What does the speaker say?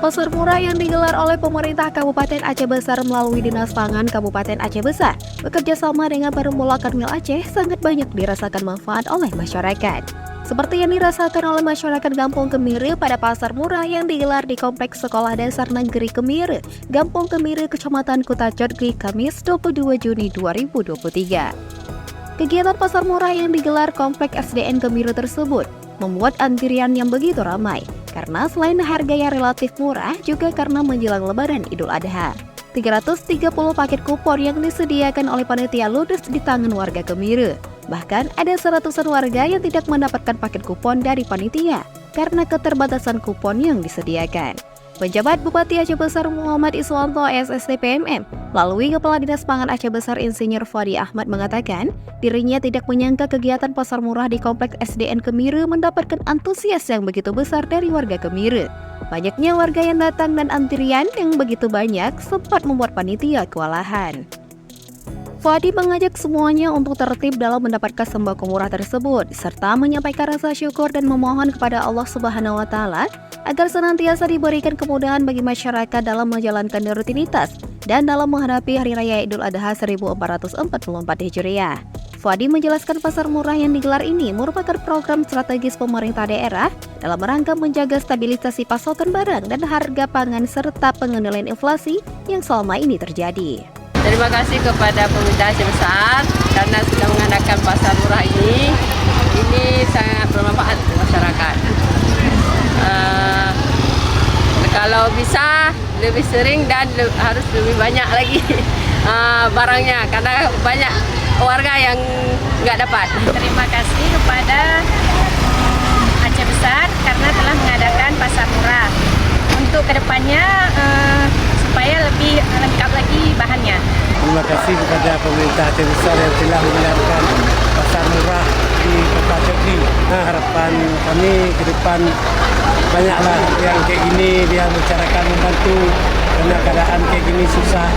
Pasar murah yang digelar oleh pemerintah Kabupaten Aceh Besar melalui Dinas Pangan Kabupaten Aceh Besar bekerja sama dengan Perumula Karmil Aceh sangat banyak dirasakan manfaat oleh masyarakat. Seperti yang dirasakan oleh masyarakat Gampung Kemiri pada pasar murah yang digelar di Kompleks Sekolah Dasar Negeri Kemiri, Gampung Kemiri, Kecamatan Kutacotri, Kamis 22 Juni 2023. Kegiatan pasar murah yang digelar Kompleks SDN Kemiri tersebut membuat antrian yang begitu ramai, karena selain harga yang relatif murah, juga karena menjelang Lebaran Idul Adha. 330 paket kupon yang disediakan oleh panitia ludes di tangan warga Kemiri. Bahkan ada seratusan warga yang tidak mendapatkan paket kupon dari panitia karena keterbatasan kupon yang disediakan. Penjabat Bupati Aceh Besar Muhammad Iswanto SST PMM melalui Kepala Dinas Pangan Aceh Besar Insinyur Fadi Ahmad mengatakan dirinya tidak menyangka kegiatan pasar murah di Kompleks SDN Kemiri mendapatkan antusias yang begitu besar dari warga Kemiri. Banyaknya warga yang datang dan antrian yang begitu banyak sempat membuat panitia kewalahan. Fadi mengajak semuanya untuk tertib dalam mendapatkan sembako murah tersebut, serta menyampaikan rasa syukur dan memohon kepada Allah Subhanahu wa Ta'ala agar senantiasa diberikan kemudahan bagi masyarakat dalam menjalankan rutinitas dan dalam menghadapi Hari Raya Idul Adha 1444 Hijriah. Fadi menjelaskan pasar murah yang digelar ini merupakan program strategis pemerintah daerah dalam rangka menjaga stabilisasi pasokan barang dan harga pangan serta pengendalian inflasi yang selama ini terjadi. Terima kasih kepada pemerintah Aceh Besar karena sudah mengadakan pasar murah ini. Ini sangat bermanfaat untuk masyarakat. Kalau bisa lebih sering dan harus lebih banyak lagi barangnya karena banyak warga yang nggak dapat. Terima kasih kepada Aceh Besar karena telah mengadakan pasar murah. Untuk kedepannya supaya lebih lengkap lagi bahannya. Terima kasih kepada pemerintah Aceh Besar yang telah mengadakan pasar murah di Kota Cokri. Harapan kami ke depan banyaklah yang kayak gini, dia masyarakat membantu karena keadaan kayak gini susah.